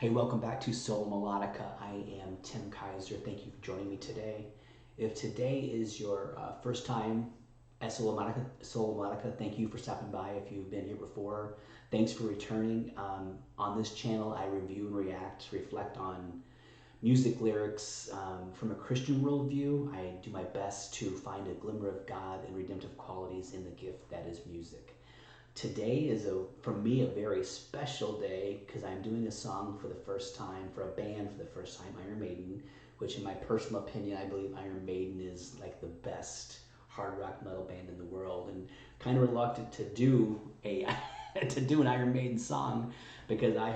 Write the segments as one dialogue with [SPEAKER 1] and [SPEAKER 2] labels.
[SPEAKER 1] Hey, welcome back to Sola Melodica. I am Tim Kaiser. Thank you for joining me today. If today is your first time at Sola Melodica, thank you for stopping by. If you've been here before, thanks for returning. On this channel, I review and react, reflect on music lyrics from a Christian worldview. I do my best to find a glimmer of God and redemptive qualities in the gift that is music. Today is, for me, a very special day because I'm doing a song for the first time, for a band for the first time, Iron Maiden, which in my personal opinion, I believe Iron Maiden is like the best hard rock metal band in the world, and kind of reluctant to do an Iron Maiden song because I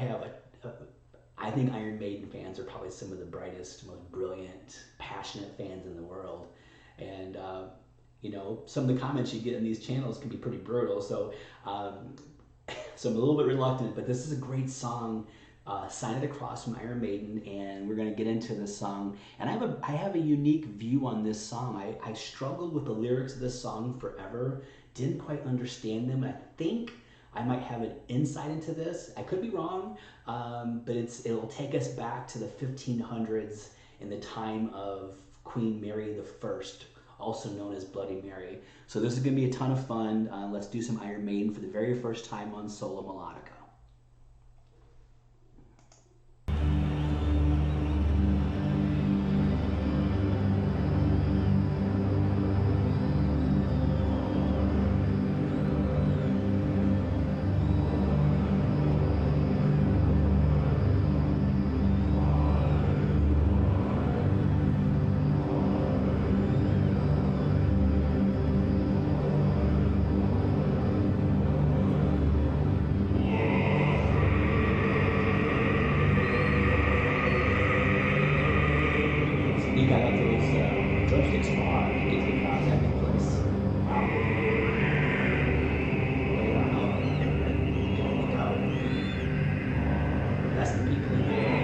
[SPEAKER 1] think Iron Maiden fans are probably some of the brightest, most brilliant, passionate fans in the world. And some of the comments you get in these channels can be pretty brutal. So I'm a little bit reluctant, but this is a great song, Sign of the Cross from Iron Maiden, and we're going to get into this song. And I have a unique view on this song. I struggled with the lyrics of this song forever, didn't quite understand them. I think I might have an insight into this. I could be wrong, but it'll take us back to the 1500s in the time of Queen Mary the First, also known as Bloody Mary. So this is going to be a ton of fun. Let's do some Iron Maiden for the very first time on Sola Melodica. You got up those drumsticks far to get to the cross at that place. Wow. Lay it on out. Look out. That's the people in there.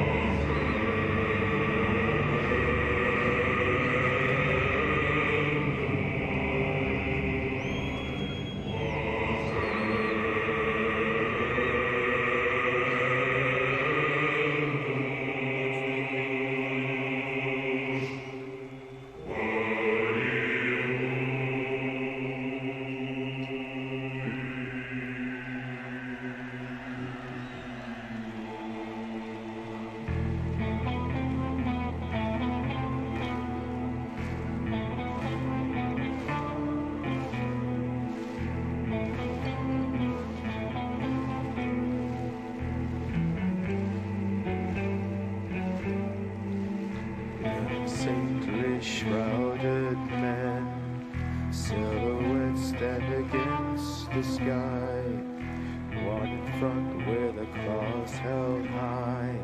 [SPEAKER 2] Saintly shrouded men, silhouettes stand against the sky. One in front with a cross held high,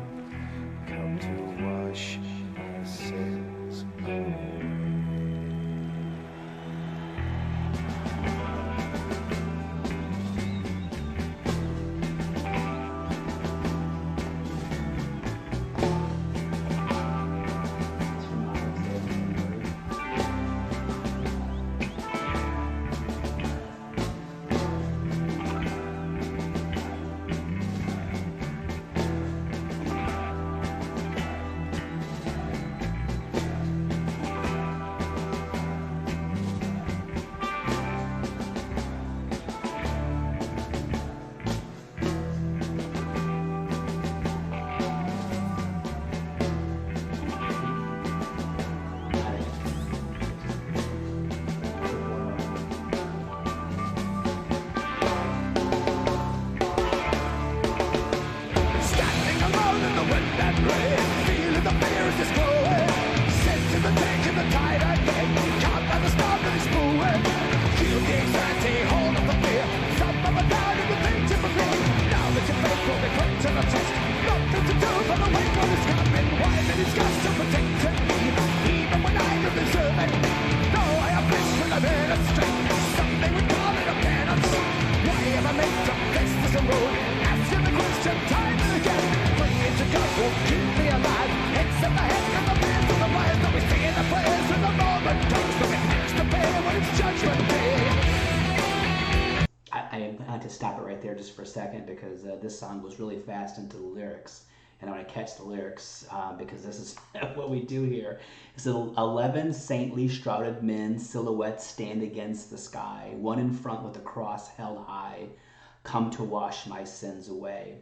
[SPEAKER 2] come to wash my sins away.
[SPEAKER 1] I had to stop it right there just for a second because this song goes really fast into the lyrics, and I'm going to catch the lyrics because this is what we do here. It says, 11 saintly shrouded men, silhouettes stand against the sky, one in front with a cross held high, come to wash my sins away.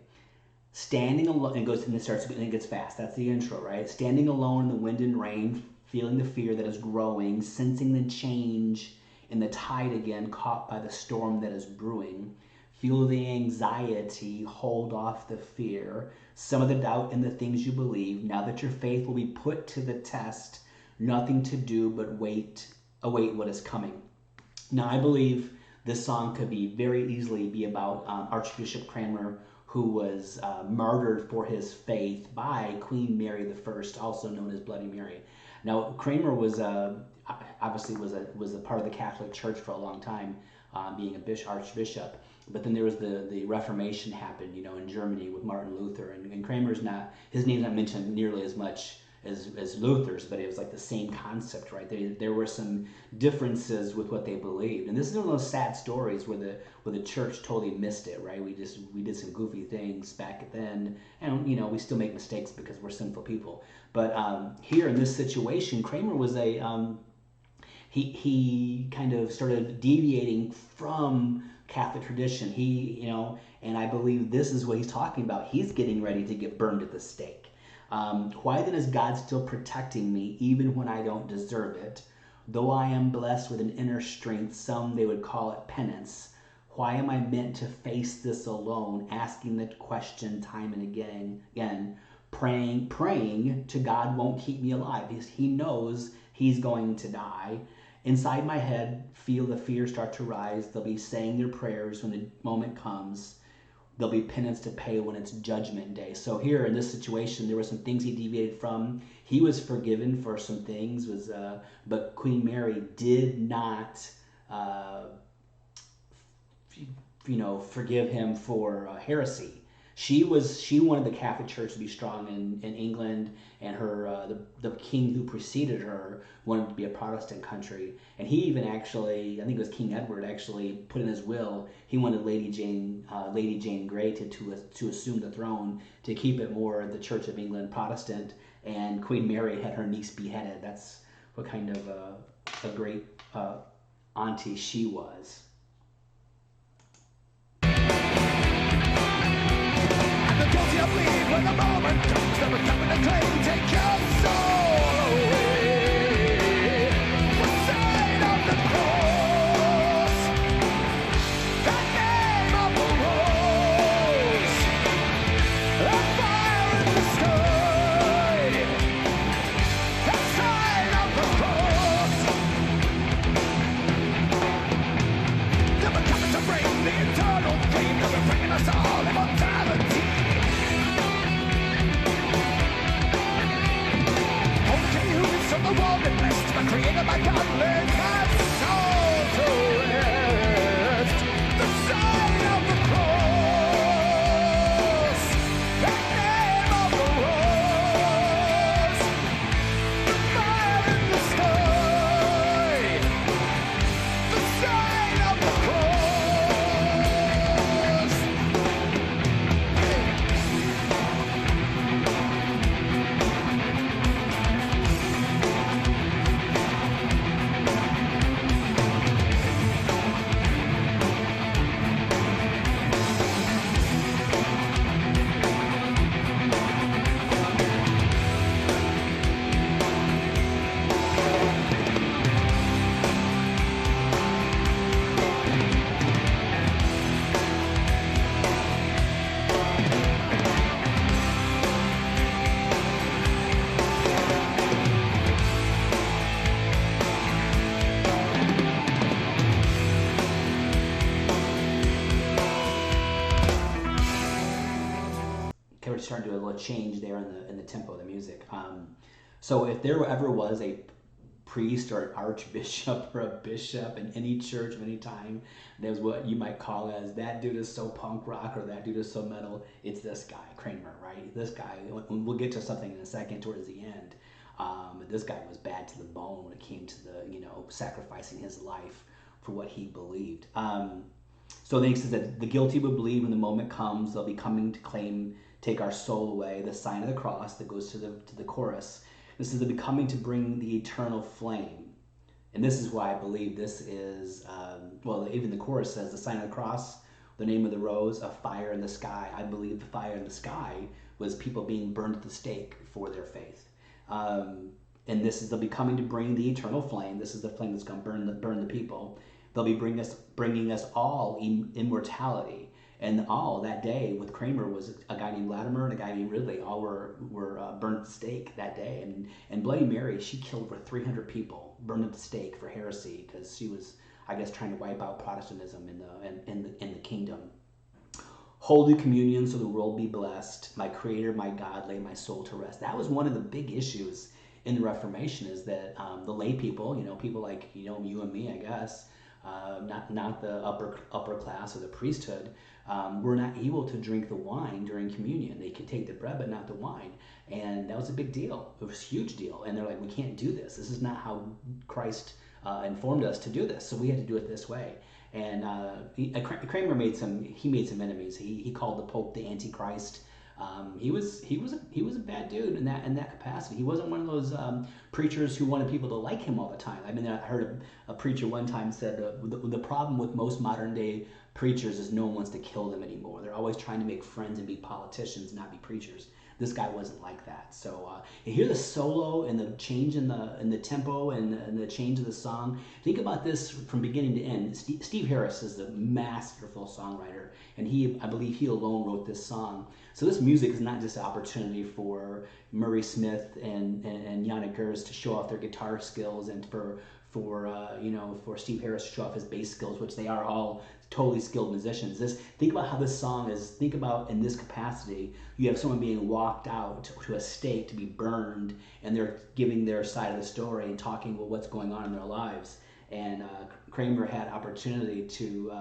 [SPEAKER 1] Standing alone, and it gets fast. That's the intro, right? Standing alone in the wind and rain, feeling the fear that is growing, sensing the change in the tide again, caught by the storm that is brewing. Feel the anxiety, hold off the fear, some of the doubt in the things you believe. Now that your faith will be put to the test, nothing to do but await what is coming. Now, I believe this song could be very easily be about Archbishop Cranmer, who was martyred for his faith by Queen Mary I, also known as Bloody Mary. Now, Cranmer was obviously was a part of the Catholic Church for a long time, being a archbishop. But then there was the Reformation happened, in Germany with Martin Luther, and Cranmer's his name's not mentioned nearly as much as Luther's, but it was like the same concept, right? There were some differences with what they believed, and this is one of those sad stories where the church totally missed it, right? We did some goofy things back then, and we still make mistakes because we're sinful people. But here in this situation, Cranmer was he kind of started deviating from Catholic tradition. And I believe this is what he's talking about. He's getting ready to get burned at the stake. Why then is God still protecting me even when I don't deserve it? Though I am blessed with an inner strength, some they would call it penance. Why am I meant to face this alone, asking the question time and again, praying to God won't keep me alive because he knows he's going to die. Inside my head, feel the fear start to rise. They'll be saying their prayers when the moment comes. There'll be penance to pay when it's judgment day. So here in this situation, there were some things he deviated from. He was forgiven for some things, but Queen Mary did not, forgive him for heresy. She wanted the Catholic Church to be strong in England, and the king who preceded her wanted to be a Protestant country. And he even actually, I think it was King Edward, actually put in his will, he wanted Lady Jane Grey to assume the throne, to keep it more the Church of England Protestant. And Queen Mary had her niece beheaded. That's what kind of a great auntie she was.
[SPEAKER 3] Guilty of bleed when the moment comes, never coming to claim, take your soul away. What side of the cross? The name of the rose, a fire in the sky. The sign of the cross, never coming to bring the eternal flame, never bringing us all immortality. From the world and blessed, but created by God, let our soul to rest. The sign of the cross, the name of the rose, the fire in the sky, the sign of the cross.
[SPEAKER 1] Starting to do a little change there in the tempo of the music. So if there ever was a priest or an archbishop or a bishop in any church of any time, there's what you might call as that dude is so punk rock or that dude is so metal, it's this guy, Cranmer, right? This guy, we'll get to something in a second towards the end. This guy was bad to the bone when it came to sacrificing his life for what he believed. So then he says that the guilty will believe when the moment comes, they'll be coming to claim take our soul away, the sign of the cross that goes to the chorus. This is the becoming to bring the eternal flame. And this is why I believe this is, even the chorus says the sign of the cross, the name of the rose, a fire in the sky. I believe the fire in the sky was people being burned at the stake for their faith. And this is the becoming to bring the eternal flame. This is the flame that's going to burn the people. They'll be bringing us all immortality. And all that day with Cranmer was a guy named Latimer and a guy named Ridley. All were burned at the stake that day. And Bloody Mary, she killed over 300 people, burned at the stake for heresy because she was, I guess, trying to wipe out Protestantism in the kingdom. Holy communion, so the world be blessed. My Creator, my God, lay my soul to rest. That was one of the big issues in the Reformation, is that the lay people, people like you and me, I guess, not the upper class or the priesthood, were not able to drink the wine during communion. They could take the bread, but not the wine, and that was a big deal. It was a huge deal, and they're like, we can't do this. This is not how Christ informed us to do this, so we had to do it this way. And Cranmer made some enemies. He called the Pope the Antichrist. He was a bad dude in that capacity. He wasn't one of those preachers who wanted people to like him all the time. I mean, I heard a preacher one time said the problem with most modern day preachers is no one wants to kill them anymore. They're always trying to make friends and be politicians, not be preachers. This guy wasn't like that. So you hear the solo and the change in the tempo and the change of the song. Think about this from beginning to end. Steve Harris is a masterful songwriter, and I believe he alone wrote this song. So this music is not just an opportunity for Murray Smith and Yannick Gers to show off their guitar skills, and for Steve Harris to show off his bass skills, which they are all totally skilled musicians. Think about how this song is. Think about in this capacity, you have someone being walked out to a stake to be burned, and they're giving their side of the story and talking about what's going on in their lives. And Cranmer had opportunity to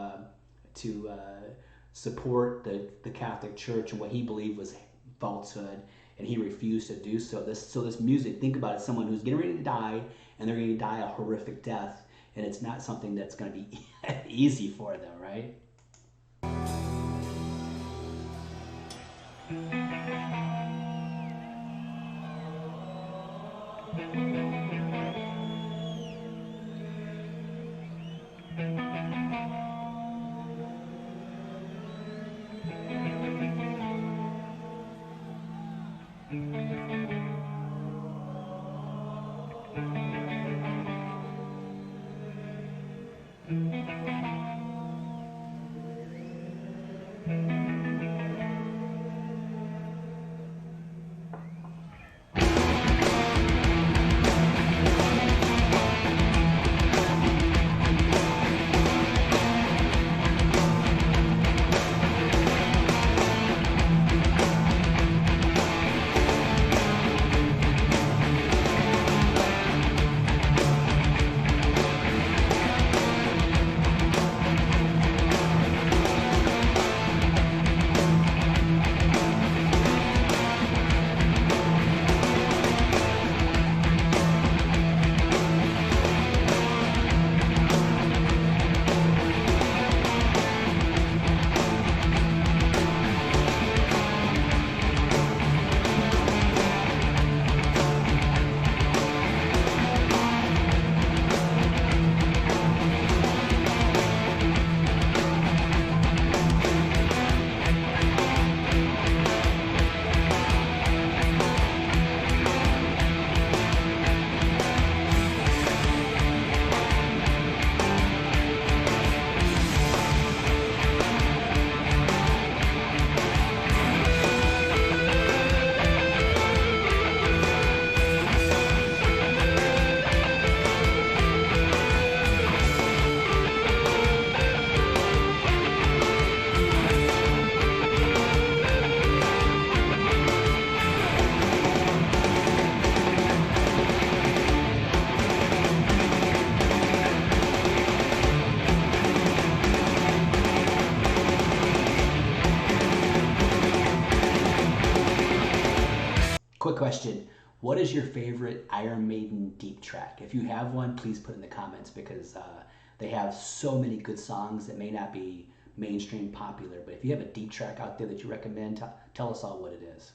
[SPEAKER 1] support the Catholic Church and what he believed was falsehood, and he refused to do so. This music, think about it, someone who's getting ready to die, and they're going to die a horrific death, and it's not something that's going to be easy for them, right? Quick question. What is your favorite Iron Maiden deep track? If you have one, please put it in the comments, because they have so many good songs that may not be mainstream popular. But if you have a deep track out there that you recommend, tell us all what it is.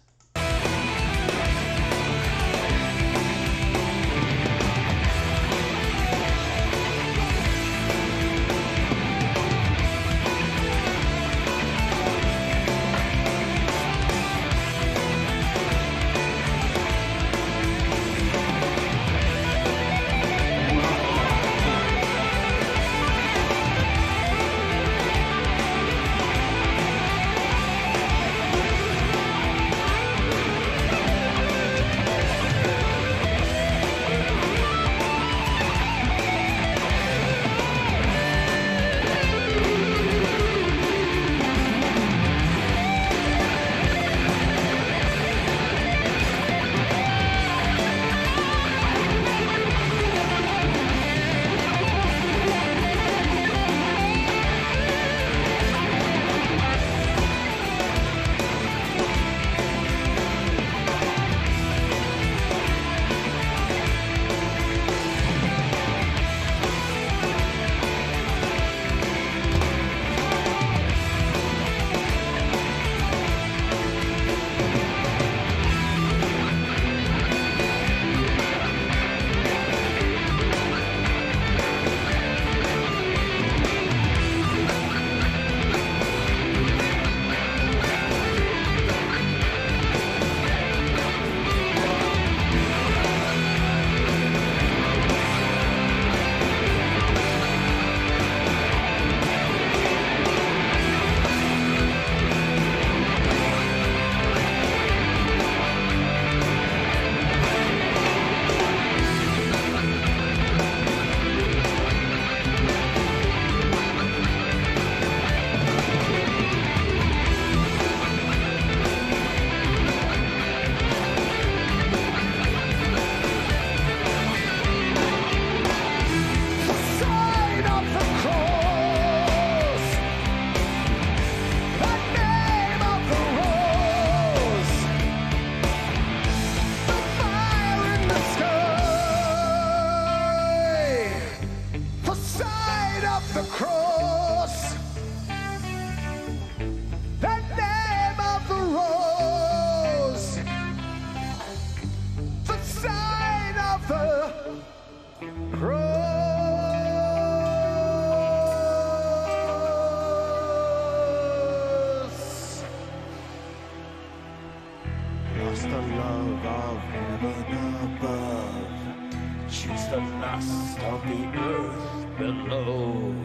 [SPEAKER 2] Lost the love of heaven above, choose the lust of the earth below.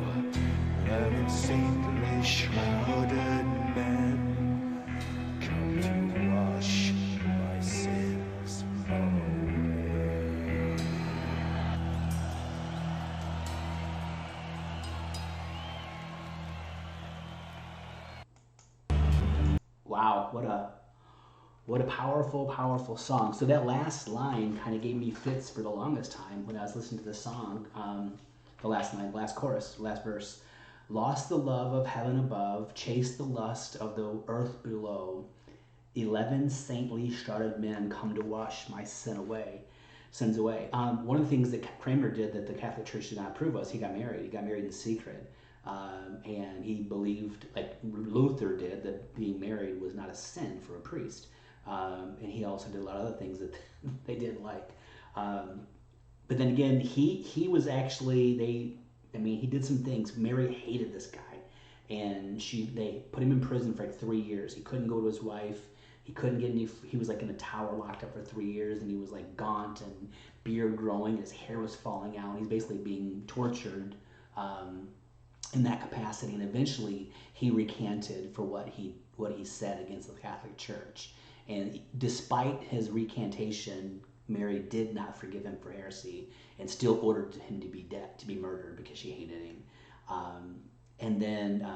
[SPEAKER 2] 11 saintly shrouded men come to wash my sins away.
[SPEAKER 1] Wow, what a powerful song. So that last line kind of gave me fits for the longest time when I was listening to the song. The last line, last chorus, last verse. Lost the love of heaven above, chased the lust of the earth below. 11 saintly shrouded men come to wash my sins away. One of the things that Cranmer did that the Catholic Church did not approve was he got married. He got married in secret. And he believed, like Luther did, that being married was not a sin for a priest. And he also did a lot of other things that they didn't like. But then again, he was actually, he did some things. Mary hated this guy. And they put him in prison for like 3 years. He couldn't go to his wife. He couldn't get any, he was like in a tower locked up for 3 years, and he was like gaunt and beard growing. His hair was falling out. He's basically being tortured in that capacity. And eventually he recanted for what he said against the Catholic Church. And despite his recantation, Mary did not forgive him for heresy and still ordered him to be murdered because she hated him. And then,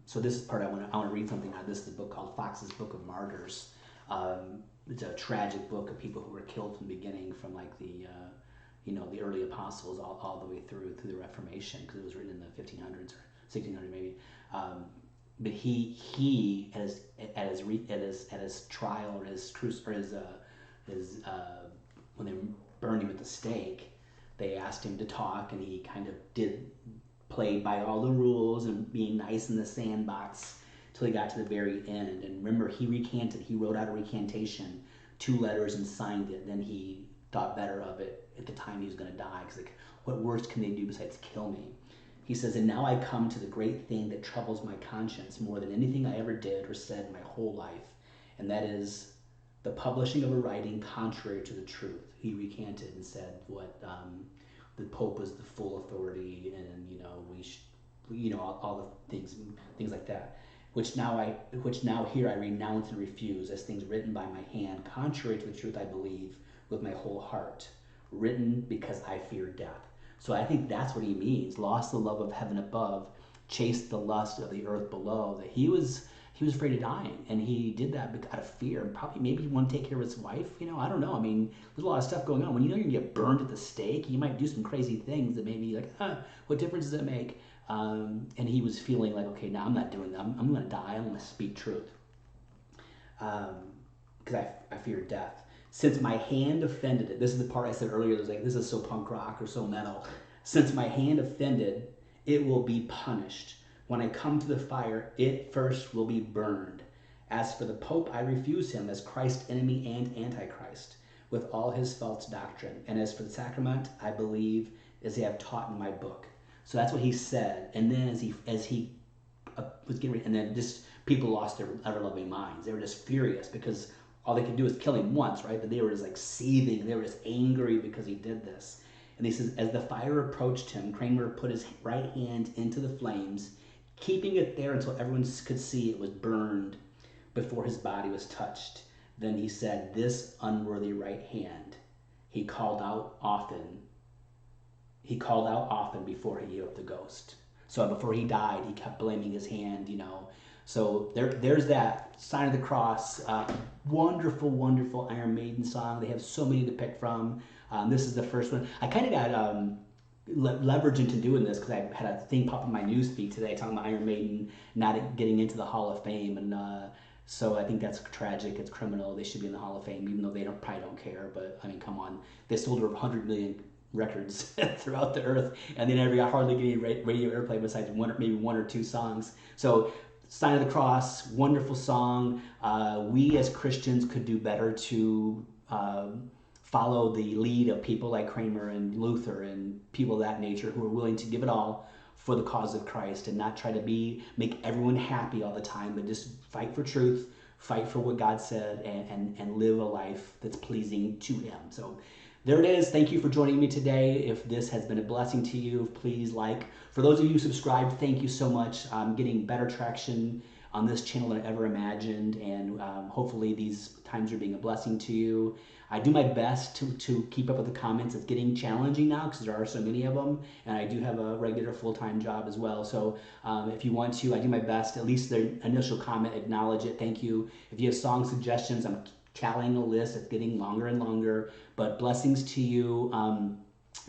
[SPEAKER 1] so this is part I want to read something out of. This is a book called Fox's Book of Martyrs. It's a tragic book of people who were killed from the beginning, from like the early apostles all the way through the Reformation, because it was written in the 1500s or 1600s maybe. But he at his trial, or his when they burned him at the stake, they asked him to talk, and he kind of did played by all the rules and being nice in the sandbox till he got to the very end. And remember, he recanted. He wrote out a recantation, 2 letters, and signed it. Then he thought better of it at the time he was going to die. Because like, what worse can they do besides kill me? He says, and now I come to the great thing that troubles my conscience more than anything I ever did or said in my whole life, and that is the publishing of a writing contrary to the truth. He recanted and said what the Pope was the full authority, and all the things like that. Which now here I renounce and refuse as things written by my hand, contrary to the truth I believe with my whole heart, written because I fear death. So I think that's what he means. Lost the love of heaven above, chased the lust of the earth below. That he was afraid of dying, and he did that out of fear. And probably maybe he wanted to take care of his wife. I don't know. I mean, there's a lot of stuff going on. When you know you're gonna get burned at the stake, you might do some crazy things that maybe like, what difference does it make? And he was feeling like, okay, now I'm not doing that. I'm gonna die. I'm gonna speak truth, because I fear death. Since my hand offended it, this is the part I said earlier, it was like, this is so punk rock or so metal. Since my hand offended, it will be punished. When I come to the fire, it first will be burned. As for the Pope, I refuse him as Christ's enemy and Antichrist, with all his false doctrine. And as for the sacrament, I believe as they have taught in my book. So that's what he said. And then as he was getting ready, and then just people lost their ever-loving minds. They were just furious because all they could do is kill him once, right? But they were just like seething. They were just angry because he did this. And he says, as the fire approached him, Cranmer put his right hand into the flames, keeping it there until everyone could see it was burned before his body was touched. Then he said, this unworthy right hand. He called out often before he gave up the ghost. So before he died, he kept blaming his hand, So there's that Sign of the Cross, wonderful, wonderful Iron Maiden song. They have so many to pick from. This is the first one. I kind of got leverage into doing this because I had a thing pop in my news feed today talking about Iron Maiden not getting into the Hall of Fame, and so I think that's tragic. It's criminal. They should be in the Hall of Fame, even though they probably don't care. But I mean, come on, they sold over 100 million records throughout the earth, and they never got hardly any radio airplay besides maybe one or two songs. So Sign of the Cross, wonderful song. We as Christians could do better to follow the lead of people like Cranmer and Luther and people of that nature who are willing to give it all for the cause of Christ and not try to make everyone happy all the time, but just fight for truth, fight for what God said, and live a life that's pleasing to him. So there it is. Thank you for joining me today. If this has been a blessing to you, please like. For those of you who subscribed, thank you so much. I'm getting better traction on this channel than I ever imagined, and hopefully these times are being a blessing to you. I do my best to keep up with the comments. It's getting challenging now because there are so many of them, and I do have a regular full-time job as well. So if you want to, I do my best. At least the initial comment, acknowledge it. Thank you. If you have song suggestions, I'm tallying a list. It's getting longer and longer, but blessings to you.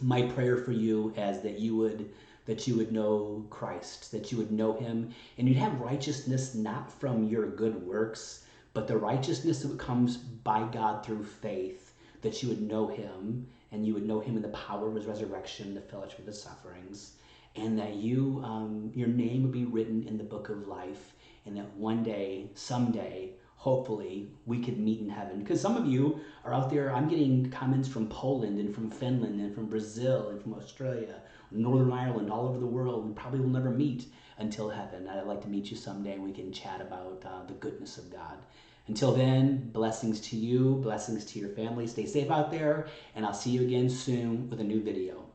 [SPEAKER 1] My prayer for you is that you would know Christ, that you would know him, and you'd have righteousness not from your good works, but the righteousness that comes by God through faith, that you would know him, and you would know him in the power of his resurrection, the fellowship of his sufferings, and that your name would be written in the book of life, and that one day, someday, hopefully, we could meet in heaven. Because some of you are out there, I'm getting comments from Poland and from Finland and from Brazil and from Australia, Northern Ireland, all over the world. We probably will never meet until heaven. I'd like to meet you someday and we can chat about the goodness of God. Until then, blessings to you, blessings to your family. Stay safe out there, and I'll see you again soon with a new video.